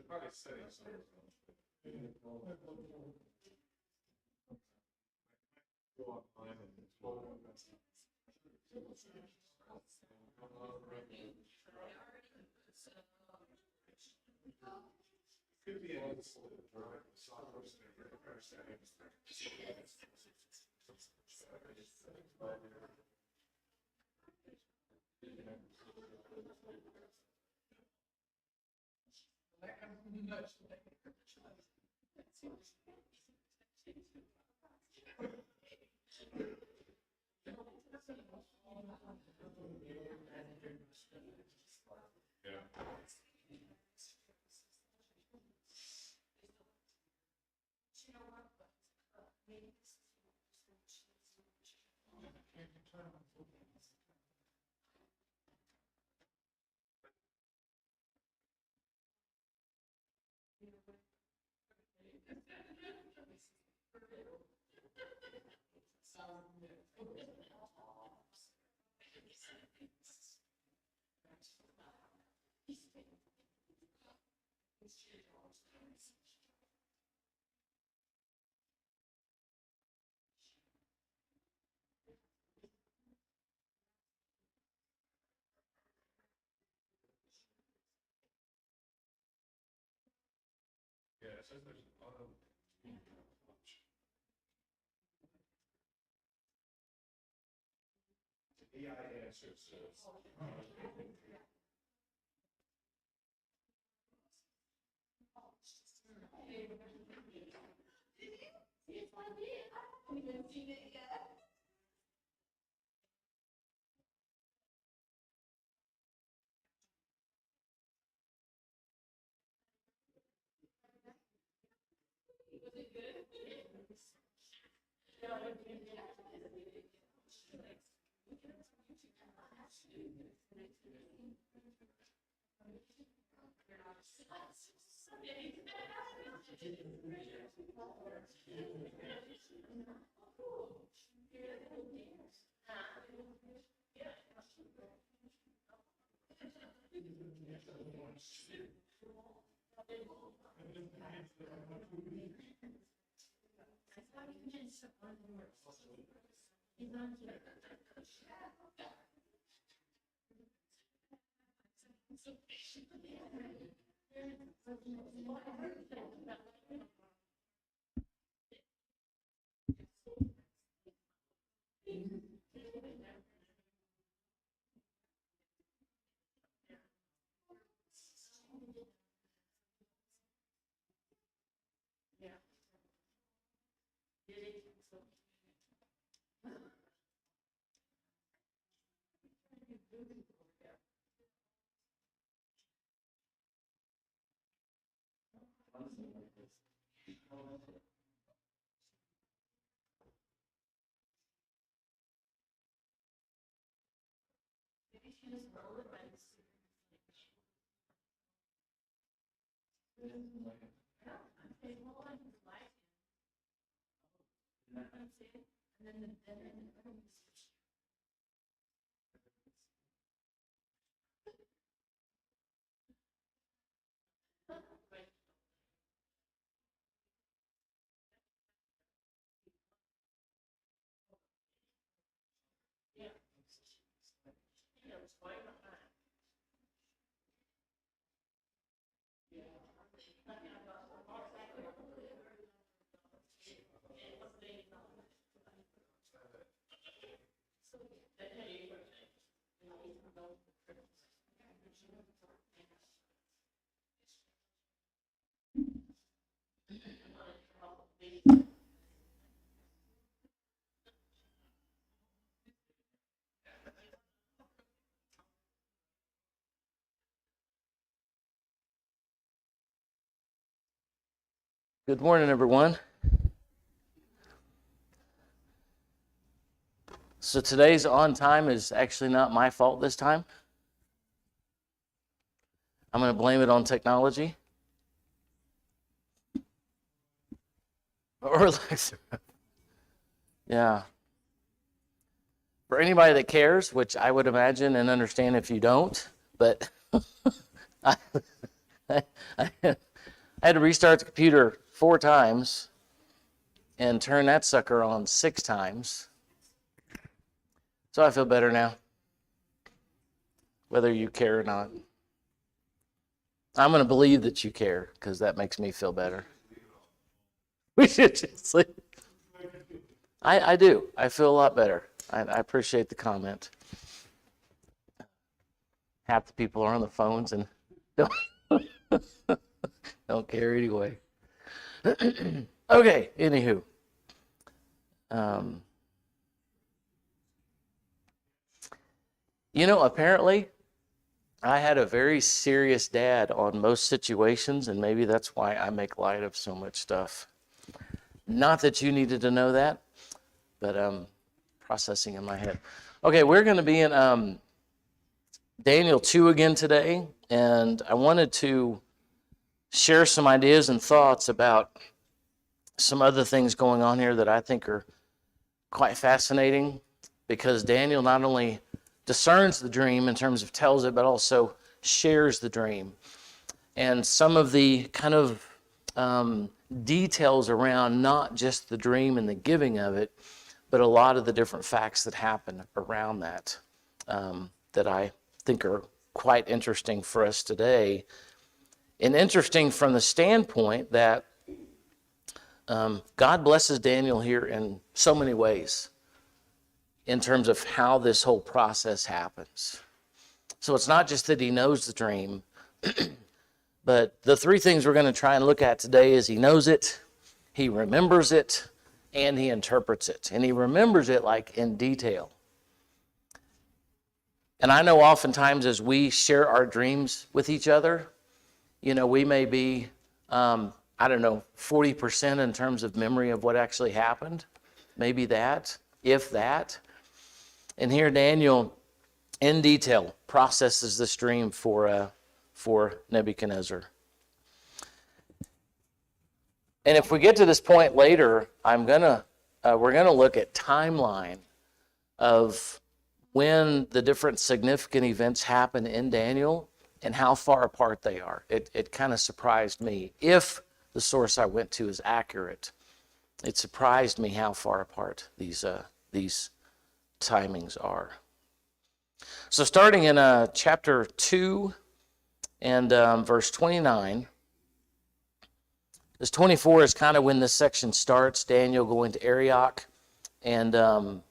Probably setting something. Go online and could be an yeah, it says there's a lot of AI answers. Good morning, everyone. So today's on time is actually not my fault this time. I'm going to blame it on technology. Or yeah. For anybody that cares, which I would imagine and understand if you don't, but I, I had to restart the computer 4 times and turn that sucker on 6 times. So I feel better now, whether you care or not. I'm going to believe that you care because that makes me feel better. We should just sleep. I do. I feel a lot better. I appreciate the comment. Half the people are on the phones and don't care anyway. Okay, anywho. Apparently, I had a very serious dad on most situations, and maybe that's why I make light of so much stuff. Not that you needed to know that, but processing in my head. Okay, we're going to be in Daniel 2 again today, and I wanted to share some ideas and thoughts about some other things going on here that I think are quite fascinating, because Daniel not only discerns the dream in terms of tells it, but also shares the dream. And some of the kind of details around not just the dream and the giving of it, but a lot of the different facts that happen around that, that I think are quite interesting for us today. And interesting from the standpoint that God blesses Daniel here in so many ways in terms of how this whole process happens. So it's not just that he knows the dream, but the 3 things we're going to try and look at today is he knows it, he remembers it, and he interprets it. And he remembers it like in detail. And I know oftentimes as we share our dreams with each other, we may be, 40% in terms of memory of what actually happened. Maybe that, if that. And here Daniel, in detail, processes this dream for Nebuchadnezzar. And if we get to this point later, we're gonna look at timeline of when the different significant events happen in Daniel and how far apart they are. It kind of surprised me. If the source I went to is accurate, it surprised me how far apart these timings are. So starting in chapter 2 and verse 29, this 24 is kind of when this section starts, Daniel going to Arioch and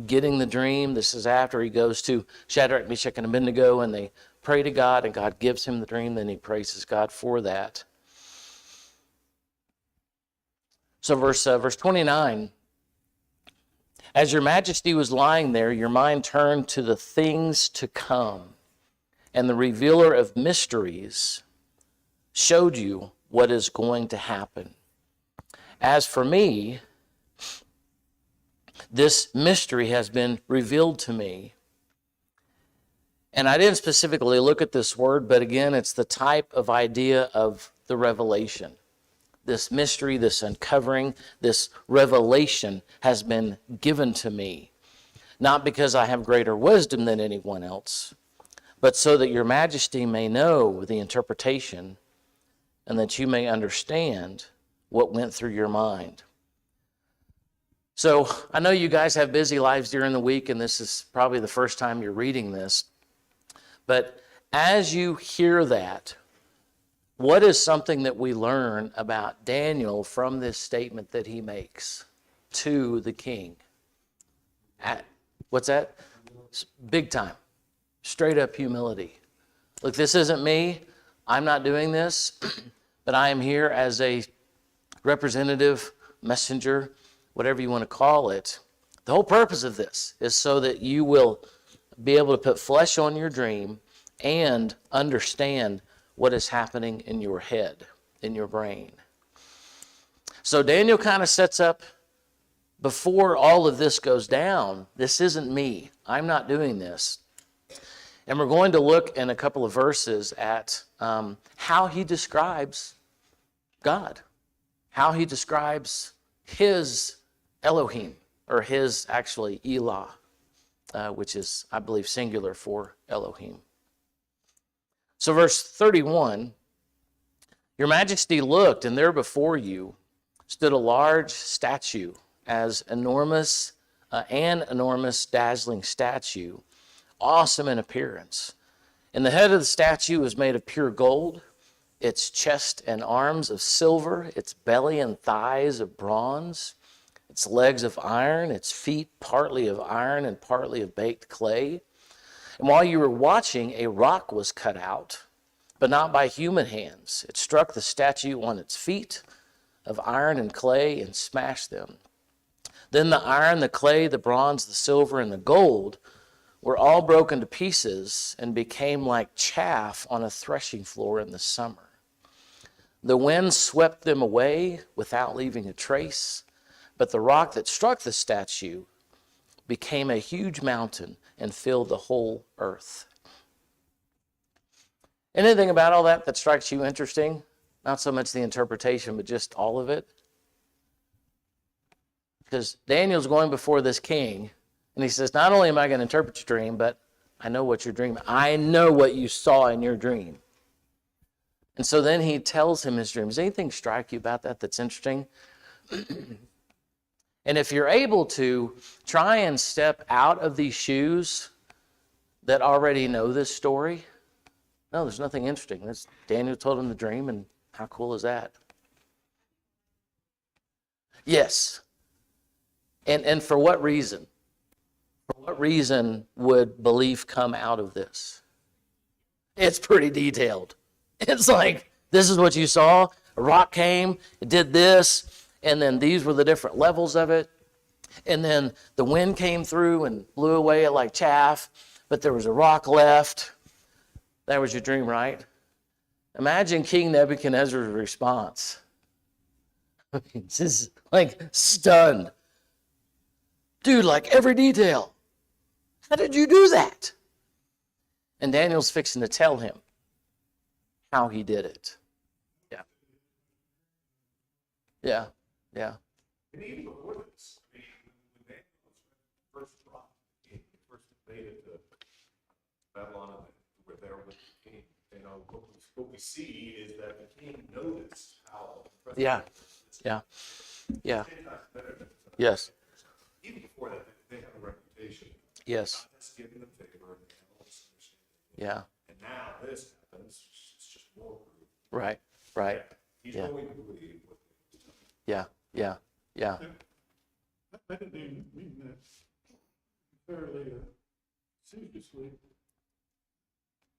getting the dream. This is after he goes to Shadrach, Meshach, and Abednego, and they pray to God, and God gives him the dream. Then he praises God for that. So verse 29, as your majesty was lying there, your mind turned to the things to come, and the revealer of mysteries showed you what is going to happen. As for me, this mystery has been revealed to me. And I didn't specifically look at this word, but again, it's the type of idea of the revelation. This mystery, this uncovering, this revelation has been given to me. Not because I have greater wisdom than anyone else, but so that your majesty may know the interpretation and that you may understand what went through your mind. So I know you guys have busy lives during the week, and this is probably the first time you're reading this. But as you hear that, what is something that we learn about Daniel from this statement that he makes to the king? What's that? Big time. Straight up humility. Look, this isn't me. I'm not doing this, but I am here as a representative, messenger, whatever you want to call it. The whole purpose of this is so that you will be able to put flesh on your dream and understand what is happening in your head, in your brain. So Daniel kind of sets up, before all of this goes down, this isn't me. I'm not doing this. And we're going to look in a couple of verses at how he describes God, how he describes his Elohim, or his actually Elah, which is, I believe, singular for Elohim. So verse 31, your majesty looked, and there before you stood a large statue, as enormous, an enormous, dazzling statue, awesome in appearance. And the head of the statue was made of pure gold, its chest and arms of silver, its belly and thighs of bronze, its legs of iron, its feet partly of iron and partly of baked clay. And while you were watching, a rock was cut out, but not by human hands. It struck the statue on its feet of iron and clay and smashed them. Then the iron, the clay, the bronze, the silver, and the gold were all broken to pieces and became like chaff on a threshing floor in the summer. The wind swept them away without leaving a trace, but the rock that struck the statue became a huge mountain and filled the whole earth. Anything about all that strikes you interesting? Not so much the interpretation, but just all of it? Because Daniel's going before this king, and he says, not only am I going to interpret your dream, but I know what you're dreaming. I know what you saw in your dream. And so then he tells him his dream. Does anything strike you about that that's interesting? And if you're able to, try and step out of these shoes that already know this story. No, there's nothing interesting. Daniel told him the dream, and how cool is that? Yes. And for what reason? For what reason would belief come out of this? It's pretty detailed. It's like, this is what you saw. A rock came, it did this, and then these were the different levels of it. And then the wind came through and blew away it like chaff, but there was a rock left. That was your dream, right? Imagine King Nebuchadnezzar's response. I mean, just like stunned. Dude, like every detail. How did you do that? And Daniel's fixing to tell him how he did it. Yeah. Yeah. Yeah. And even before this, I mean, when Daniel first brought the king, first invaded Babylon, and were there with the king, you know, what we see is that the king noticed how. Yeah. Yeah. Yeah. Yes. Even before that, they have a reputation. Yes. That's giving them favor, and they have all this understanding. Yeah. And now this happens, it's just more proof. Right. Right. He's Yeah. going to believe what they tell him. Yeah. Yeah. Yeah. I didn't even mean that fairly seriously.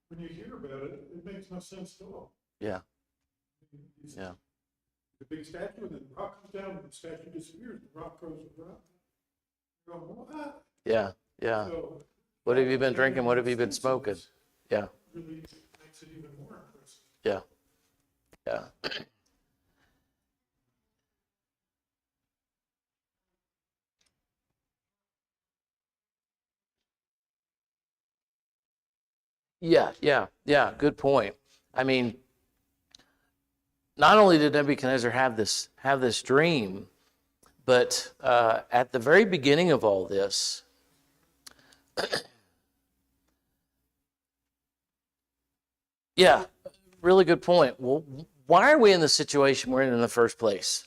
When you hear about it, it makes no sense at all. Yeah. It's Yeah. The big statue, and then the rock comes down, and the statue disappears, the rock goes around. You're going, what? Yeah. Yeah. So, What have you been drinking? What have you been smoking? Yeah. really makes it even more impressive. Yeah. Yeah. Yeah. Good point. I mean, not only did Nebuchadnezzar have this dream, but at the very beginning of all this, yeah, really good point. Well, why are we in the situation we're in the first place?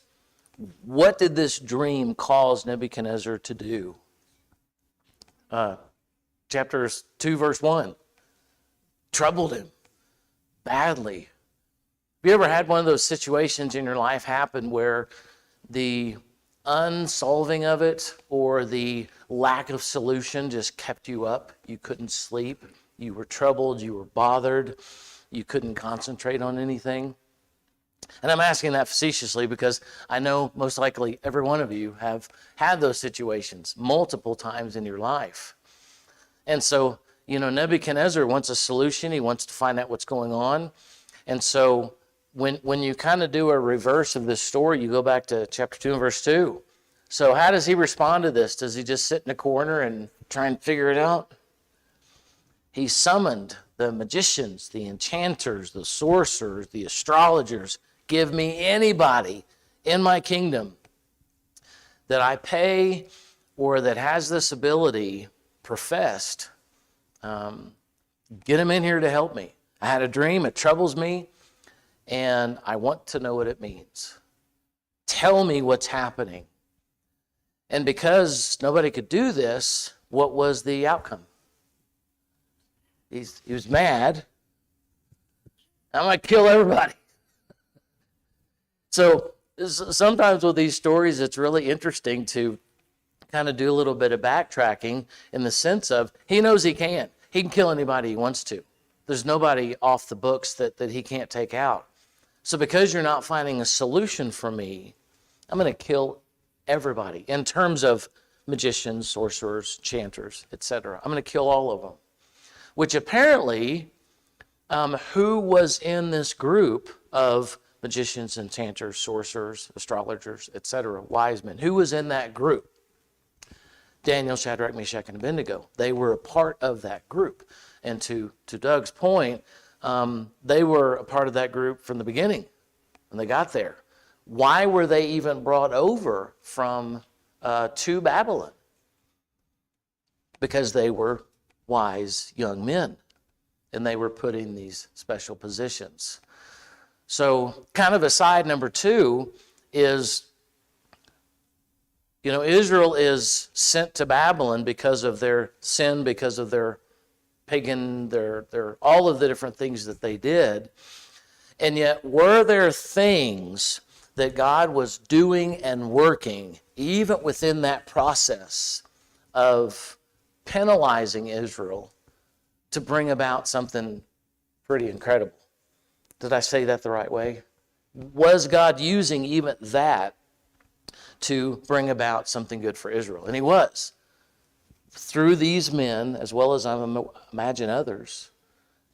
What did this dream cause Nebuchadnezzar to do? Chapter 2, verse 1. Troubled him badly. Have you ever had one of those situations in your life happen where the unsolving of it or the lack of solution just kept you up? You couldn't sleep. you were troubled, you were bothered, you couldn't concentrate on anything. And I'm asking that facetiously because I know most likely every one of you have had those situations multiple times in your life. And so, Nebuchadnezzar wants a solution. He wants to find out what's going on. And so when you kind of do a reverse of this story, you go back to chapter 2 and verse 2. So how does he respond to this? Does he just sit in a corner and try and figure it out? He summoned the magicians, the enchanters, the sorcerers, the astrologers. Give me anybody in my kingdom that I pay or that has this ability professed. Get him in here to help me. I had a dream, it troubles me, and I want to know what it means. Tell me what's happening. And because nobody could do this, what was the outcome? He was mad. I'm going to kill everybody. So sometimes with these stories, it's really interesting to kind of do a little bit of backtracking in the sense of he knows he can. He can kill anybody he wants to. There's nobody off the books that he can't take out. So because you're not finding a solution for me, I'm going to kill everybody in terms of magicians, sorcerers, enchanters, etc. I'm going to kill all of them. Which apparently, who was in this group of magicians, enchanters, sorcerers, astrologers, etc., wise men? Who was in that group? Daniel, Shadrach, Meshach, and Abednego. They were a part of that group. And to Doug's point, they were a part of that group from the beginning when they got there. Why were they even brought over from to Babylon? Because they were wise young men, and they were put in these special positions. So kind of aside number 2 is, Israel is sent to Babylon because of their sin, because of their pagan, their all of the different things that they did. And yet, were there things that God was doing and working, even within that process of penalizing Israel, to bring about something pretty incredible? Did I say that the right way? Was God using even that to bring about something good for Israel? And he was. Through these men, as well as I imagine others,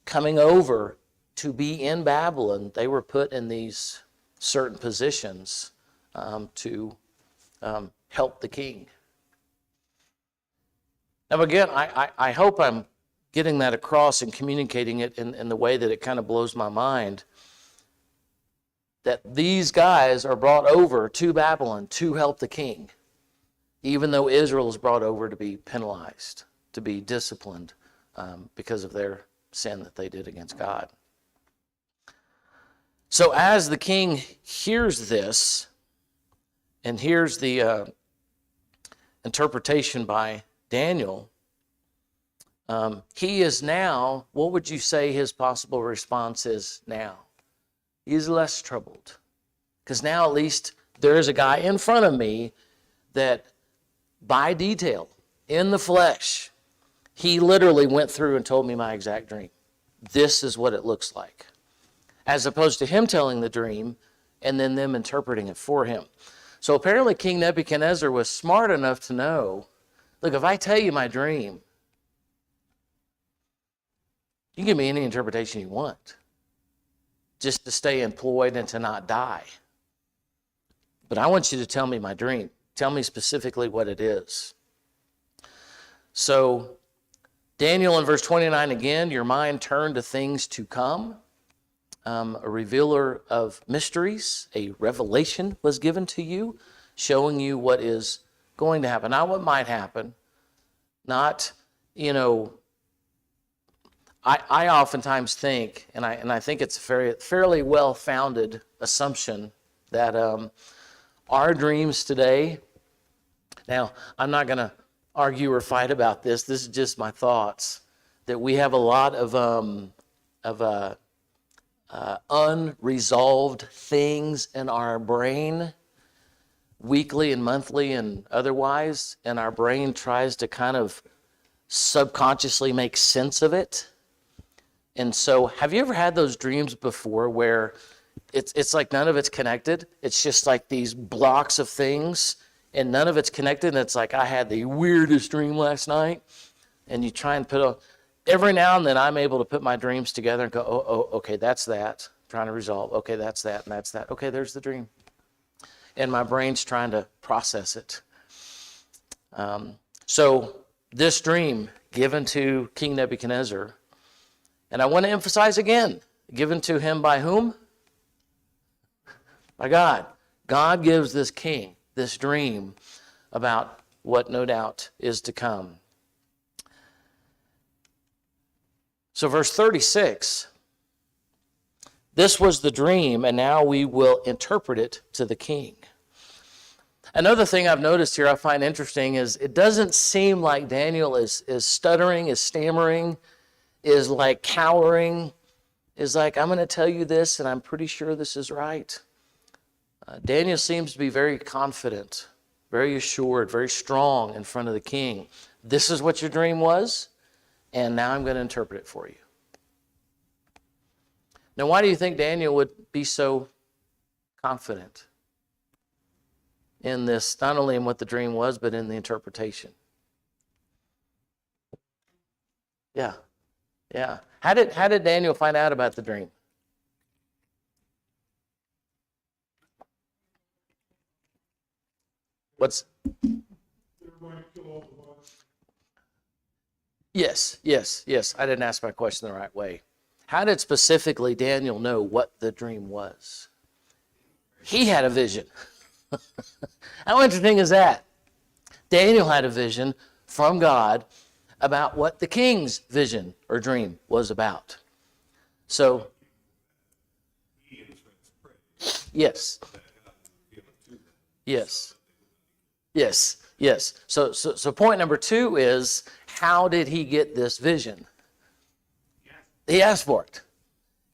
coming over to be in Babylon, they were put in these certain positions to help the king. Now again, I hope I'm getting that across and communicating it in the way that it kind of blows my mind, that these guys are brought over to Babylon to help the king, even though Israel is brought over to be penalized, to be disciplined because of their sin that they did against God. So as the king hears this and hears the interpretation by Daniel, he is now, what would you say his possible response is now? He's less troubled. Because now at least there is a guy in front of me that by detail, in the flesh, he literally went through and told me my exact dream. This is what it looks like. As opposed to him telling the dream and then them interpreting it for him. So apparently King Nebuchadnezzar was smart enough to know, look, if I tell you my dream, you can give me any interpretation you want, just to stay employed and to not die. But I want you to tell me my dream. Tell me specifically what it is. So Daniel in verse 29 again, your mind turned to things to come. A revealer of mysteries, a revelation was given to you, showing you what is going to happen. Not what might happen, not, I oftentimes think, and I think it's a fairly well-founded assumption that our dreams today, now I'm not going to argue or fight about this. This is just my thoughts, that we have a lot of unresolved things in our brain, weekly and monthly and otherwise, and our brain tries to kind of subconsciously make sense of it And so have you ever had those dreams before where it's like none of it's connected? It's just like these blocks of things and none of it's connected. And it's like, I had the weirdest dream last night. And you try and every now and then I'm able to put my dreams together and go, oh, okay, that's that. Trying to resolve. Okay, that's that and that's that. Okay, there's the dream. And my brain's trying to process it. So this dream given to King Nebuchadnezzar, and I want to emphasize again, given to him by whom? By God. God gives this king this dream about what no doubt is to come. So verse 36, this was the dream, and now we will interpret it to the king. Another thing I've noticed here I find interesting is it doesn't seem like Daniel is stuttering, is stammering, is like cowering, is like, I'm going to tell you this and I'm pretty sure this is right. Daniel seems to be very confident, very assured, very strong in front of the king. This is what your dream was, and now I'm going to interpret it for you. Now, why do you think Daniel would be so confident in this, not only in what the dream was, but in the interpretation? Yeah. How did Daniel find out about the dream? What's? They're going to kill all the wise. Yes. I didn't ask my question the right way. How did specifically Daniel know what the dream was? He had a vision. How interesting is that? Daniel had a vision from God about what the king's vision or dream was about. So, yes. So point number 2 is, how did he get this vision? He asked for it.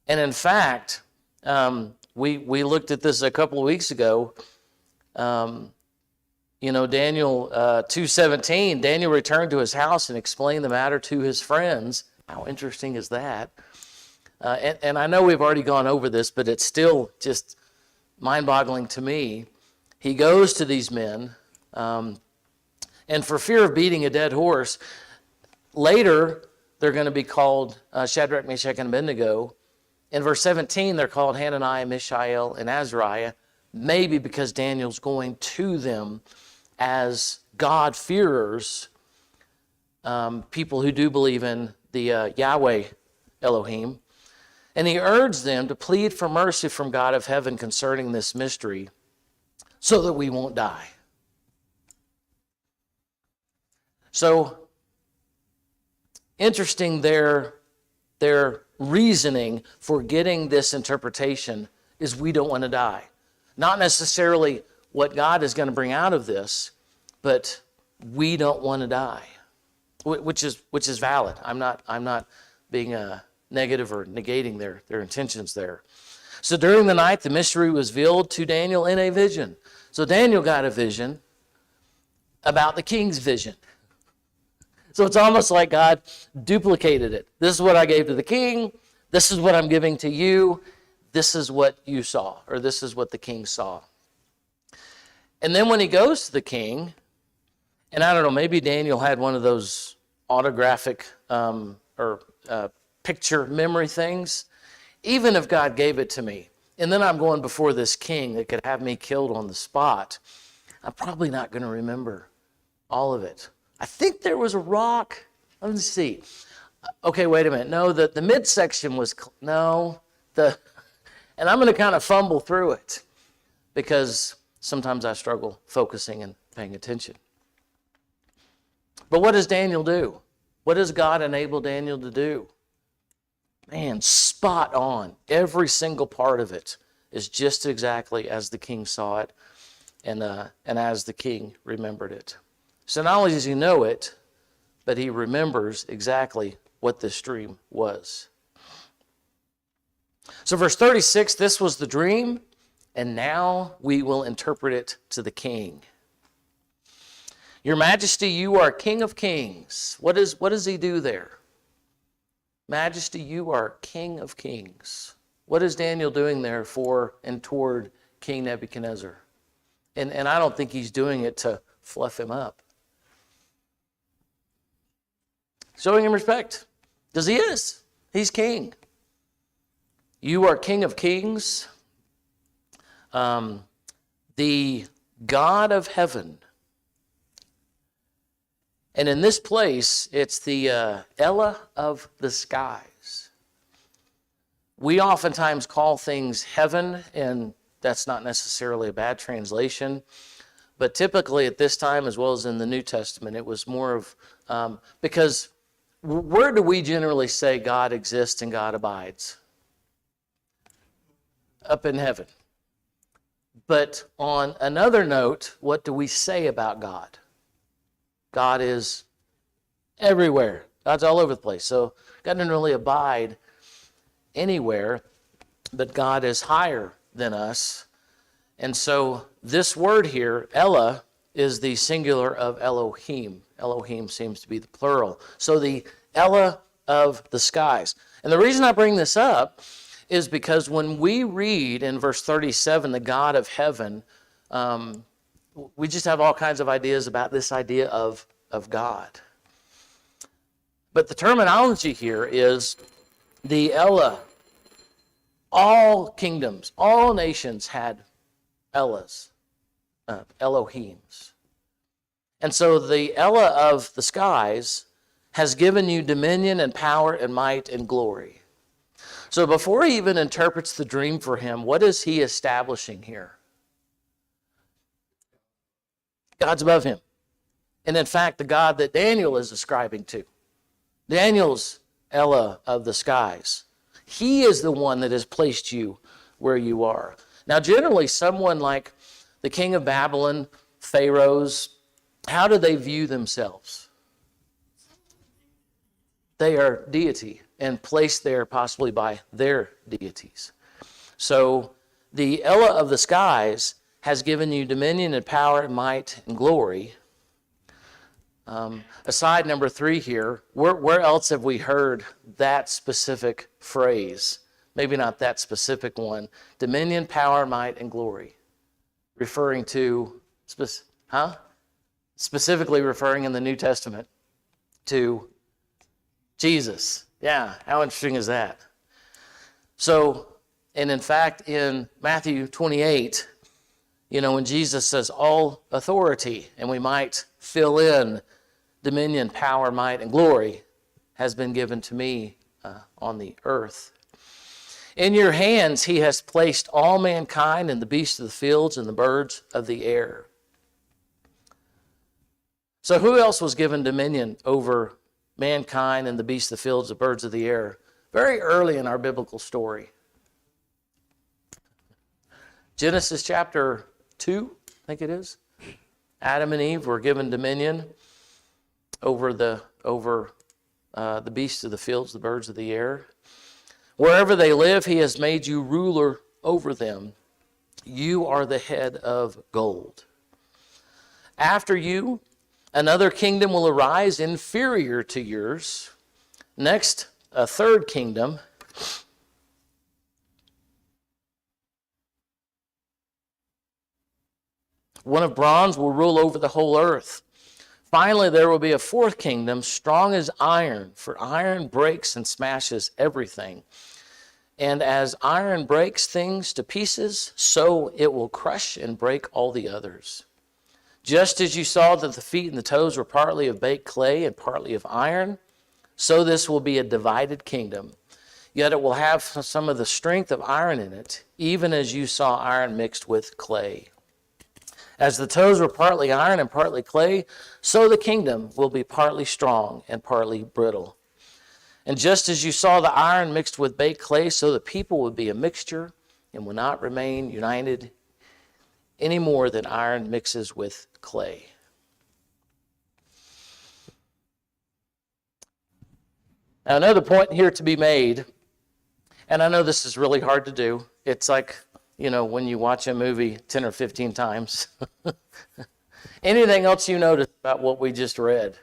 And in fact, we looked at this a couple of weeks ago. Daniel 2:17, Daniel returned to his house and explained the matter to his friends. How interesting is that? And I know we've already gone over this, but it's still just mind-boggling to me. He goes to these men, and for fear of beating a dead horse, later they're going to be called Shadrach, Meshach, and Abednego. In verse 17, they're called Hananiah, Mishael, and Azariah, maybe because Daniel's going to them as God-fearers, people who do believe in the Yahweh Elohim. And he urged them to plead for mercy from God of heaven concerning this mystery so that we won't die. So, interesting their reasoning for getting this interpretation is we don't want to die. Not necessarily what God is going to bring out of this, but we don't want to die, which is valid. I'm not being negative or negating their intentions there. So during the night, the mystery was revealed to Daniel in a vision. So Daniel got a vision about the king's vision. So it's almost like God duplicated it. This is what I gave to the king. This is what I'm giving to you. This is what you saw, or this is what the king saw. And then when he goes to the king, and I don't know, maybe Daniel had one of those autographic picture memory things. Even if God gave it to me, and then I'm going before this king that could have me killed on the spot, I'm probably not going to remember all of it. I think there was a rock. Let me see. Okay, wait a minute. No, the midsection was, and I'm going to kind of fumble through it because sometimes I struggle focusing and paying attention. But what does Daniel do? What does God enable Daniel to do? Man, spot on. Every single part of it is just exactly as the king saw it and as the king remembered it. So not only does he know it, but he remembers exactly what this dream was. So verse 36, this was the dream, and now we will interpret it to the king. Your Majesty, you are King of Kings. What does he do there? Majesty, you are King of kings. What is Daniel doing there for and toward King Nebuchadnezzar? And I don't think he's doing it to fluff him up. Showing him respect, because he is. He's king. You are King of kings, the God of heaven. And in this place, it's the Ella of the skies. We oftentimes call things heaven, and that's not necessarily a bad translation. But typically at this time, as well as in the New Testament, it was more of, because where do we generally say God exists and God abides? Up in heaven. But on another note, what do we say about God? God is everywhere. God's all over the place. So God doesn't really abide anywhere, but God is higher than us. And so this word here, Ella, is the singular of Elohim. Elohim seems to be the plural. So the Ella of the skies. And the reason I bring this up is because when we read in verse 37, the God of heaven, we just have all kinds of ideas about this idea of God. But the terminology here is the Ella. All kingdoms, all nations had Ellas, Elohims. And so the Ella of the skies has given you dominion and power and might and glory. So before he even interprets the dream for him, what is he establishing here? God's above him. And in fact, the God that Daniel is ascribing to, Daniel's Ella of the skies, he is the one that has placed you where you are. Now, generally, someone like the king of Babylon, pharaohs, how do they view themselves? They are deity and placed there possibly by their deities. So the Ella of the skies has given you dominion and power and might and glory. Aside number 3 here, where else have we heard that specific phrase? Maybe not that specific one. Dominion, power, might, and glory. Referring to, specifically referring in the New Testament to Jesus. Yeah, how interesting is that? So, and in fact, in Matthew 28, when Jesus says all authority, and we might fill in dominion, power, might, and glory has been given to me on the earth. In your hands he has placed all mankind and the beasts of the fields and the birds of the air. So who else was given dominion over mankind and the beasts of the fields, the birds of the air? Very early in our biblical story. Genesis chapter 2, I think it is. Adam and Eve were given dominion over the beasts of the fields, the birds of the air. Wherever they live, he has made you ruler over them. You are the head of gold. After you, another kingdom will arise inferior to yours. Next, a third kingdom. One of bronze will rule over the whole earth. Finally, there will be a fourth kingdom, strong as iron, for iron breaks and smashes everything. And as iron breaks things to pieces, so it will crush and break all the others. Just as you saw that the feet and the toes were partly of baked clay and partly of iron, so this will be a divided kingdom. Yet it will have some of the strength of iron in it, even as you saw iron mixed with clay. As the toes were partly iron and partly clay, so the kingdom will be partly strong and partly brittle. And just as you saw the iron mixed with baked clay, so the people would be a mixture and will not remain united any more than iron mixes with clay. Now, another point here to be made, and I know this is really hard to do. It's like, when you watch a movie 10 or 15 times. Anything else you notice about what we just read?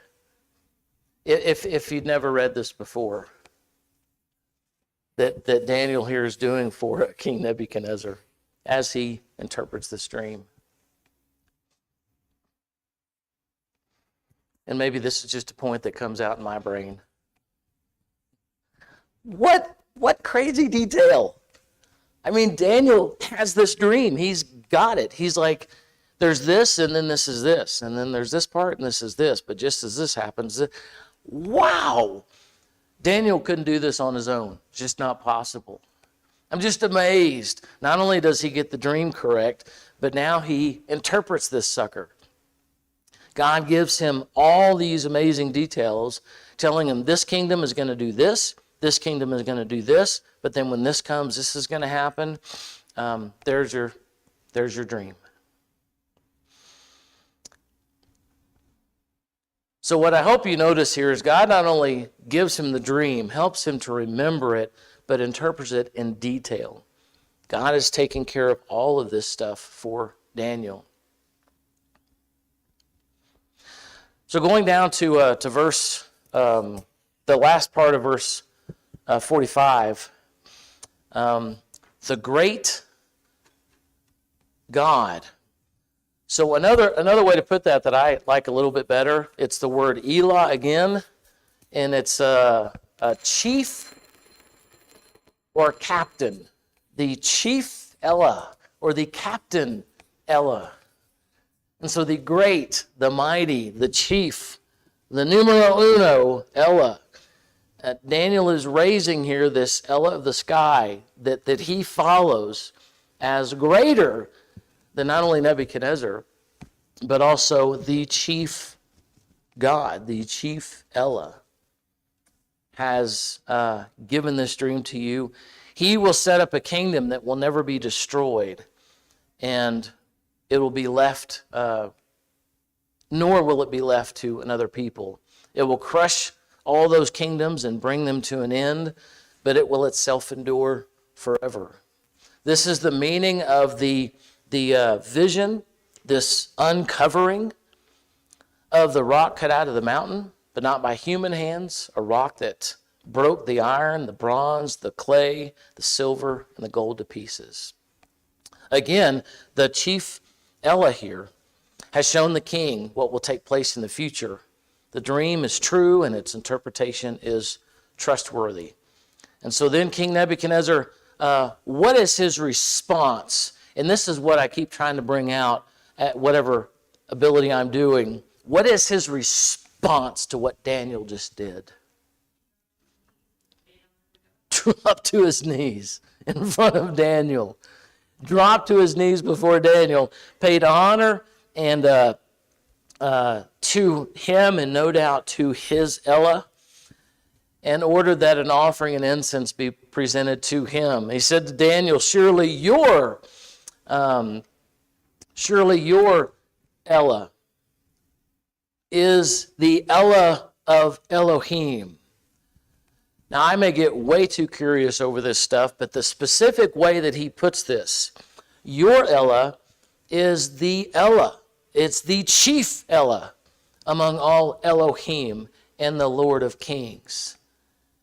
If you'd never read this before. that Daniel here is doing for King Nebuchadnezzar as he interprets this dream. And maybe this is just a point that comes out in my brain. What crazy detail. I mean, Daniel has this dream. He's got it. He's like, there's this, and then this is this, and then there's this part, and this is this. But just as this happens, wow. Daniel couldn't do this on his own. It's just not possible. I'm just amazed. Not only does he get the dream correct, but now he interprets this sucker. God gives him all these amazing details, telling him this kingdom is going to do this kingdom is going to do this, but then when this comes, this is going to happen. There's your dream. So what I hope you notice here is God not only gives him the dream, helps him to remember it, but interprets it in detail. God is taking care of all of this stuff for Daniel. So going down to verse, the last part of verse 45, the great God. So another way to put that I like a little bit better, it's the word Elah again, and it's a chief or captain. The chief Elah, or the captain Elah. And so the great, the mighty, the chief, the numero uno Elah. Daniel is raising here this Elah of the sky that he follows as greater than not only Nebuchadnezzar, but also the chief God, the chief Elah, has given this dream to you. He will set up a kingdom that will never be destroyed, and it will be left, nor will it be left to another people. It will crush all those kingdoms and bring them to an end, but it will itself endure forever. This is the meaning of the vision, this uncovering of the rock cut out of the mountain, but not by human hands, a rock that broke the iron, the bronze, the clay, the silver, and the gold to pieces. Again, the chief Elah here has shown the king what will take place in the future. The dream is true and its interpretation is trustworthy. And so then King Nebuchadnezzar, what is his response? And this is what I keep trying to bring out at whatever ability I'm doing. What is his response to what Daniel just did? Drop to his knees in front of Daniel. Drop to his knees before Daniel. Paid honor and to him, and no doubt to his Elah, and ordered that an offering and incense be presented to him. He said to Daniel, surely your Elah is the Elah of Elohim. Now, I may get way too curious over this stuff, but the specific way that he puts this, your Elah is the Elah. It's the chief Elah among all Elohim and the Lord of kings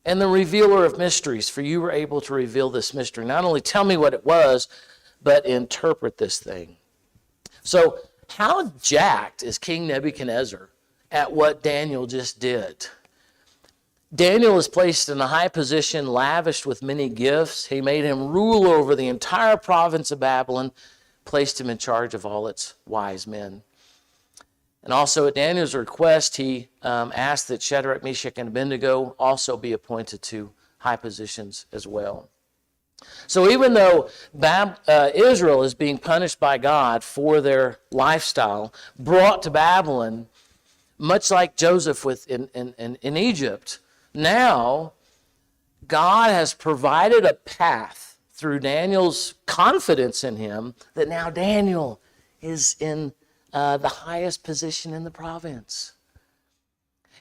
and the revealer of mysteries, for you were able to reveal this mystery. Not only tell me what it was, but interpret this thing. So how jacked is King Nebuchadnezzar at what Daniel just did? Daniel is placed in a high position, lavished with many gifts. He made him rule over the entire province of Babylon, placed him in charge of all its wise men. And also at Daniel's request, he asked that Shadrach, Meshach, and Abednego also be appointed to high positions as well. So even though Israel is being punished by God for their lifestyle, brought to Babylon, much like Joseph in Egypt, now God has provided a path through Daniel's confidence in him that now Daniel is in the highest position in the province.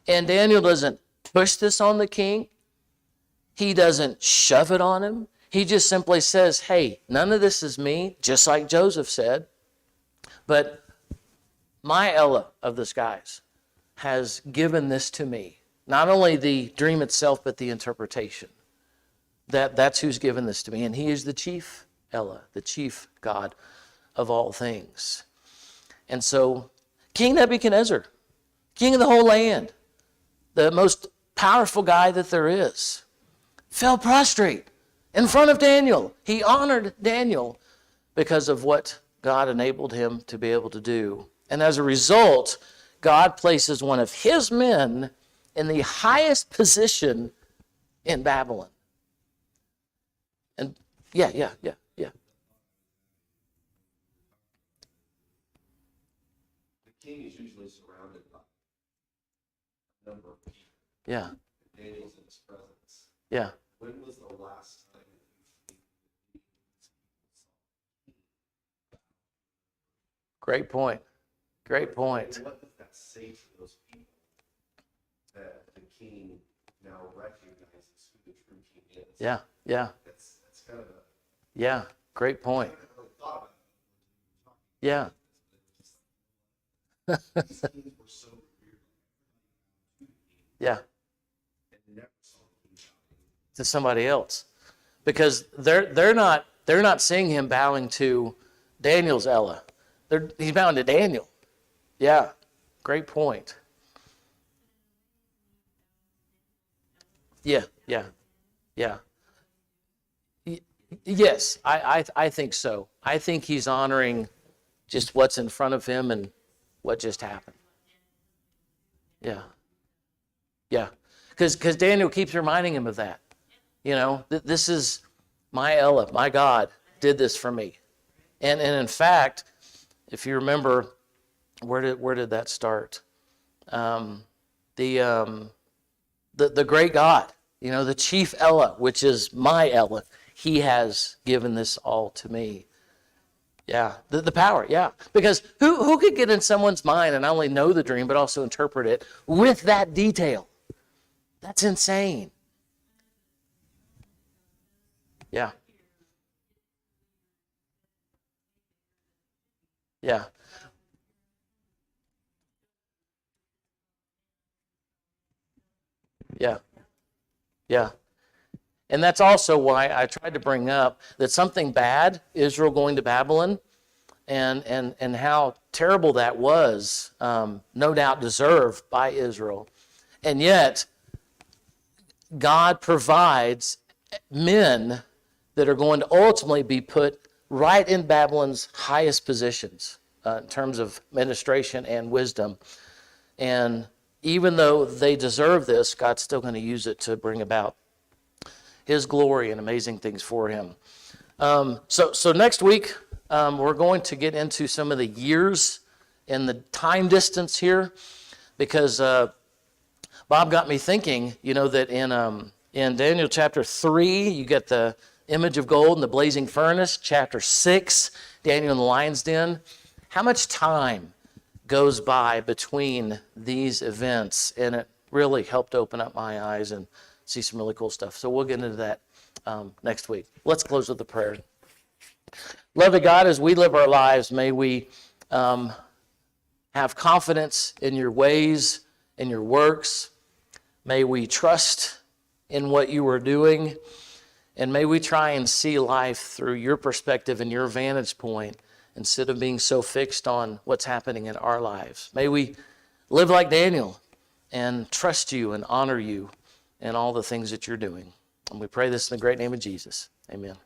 And Daniel doesn't push this on the king. He doesn't shove it on him. He just simply says, hey, none of this is me, just like Joseph said, but my Elah of the skies has given this to me. Not only the dream itself, but the interpretation. That's who's given this to me. And he is the chief Ella, the chief God of all things. And so King Nebuchadnezzar, king of the whole land, the most powerful guy that there is, fell prostrate in front of Daniel. He honored Daniel because of what God enabled him to be able to do. And as a result, God places one of his men in the highest position in Babylon. And yeah. The king is usually surrounded by a number of people. Yeah. Daniel's in his presence. Yeah. When was the last time that you think Great point. Great point. And what does that say to those people that the king now recognizes who the true king is? Yeah. That's kind of a. Yeah. Great point. I haven't really thought about it. Yeah. These kings were so weird. Yeah. And never saw the king bowing. To somebody else. Because they're not seeing him bowing to Daniel's Ella. He's bowing to Daniel. Yeah. Great point. Yeah. Yes, I think so. I think he's honoring just what's in front of him and what just happened. Yeah. Because Daniel keeps reminding him of that. You know, this is my Ella, my God did this for me. And in fact, if you remember, where did that start? The great God, you know, the chief Ella, which is my Ella, he has given this all to me. Yeah, the power, yeah. Because who could get in someone's mind and not only know the dream, but also interpret it with that detail? That's insane. Yeah. Yeah. Yeah. And that's also why I tried to bring up that something bad, Israel going to Babylon, and how terrible that was, no doubt deserved by Israel. And yet, God provides men that are going to ultimately be put right in Babylon's highest positions in terms of administration and wisdom. And even though they deserve this, God's still going to use it to bring about his glory and amazing things for him. So next week, we're going to get into some of the years and the time distance here, because Bob got me thinking, you know, that in Daniel chapter 3, you get the image of gold in the blazing furnace. Chapter 6, Daniel in the lion's den. How much time goes by between these events? And it really helped open up my eyes and see some really cool stuff. So we'll get into that next week. Let's close with a prayer. Loving God, as we live our lives, may we have confidence in your ways, in your works. May we trust in what you are doing. And may we try and see life through your perspective and your vantage point instead of being so fixed on what's happening in our lives. May we live like Daniel and trust you and honor you in all the things that you're doing. And we pray this in the great name of Jesus. Amen.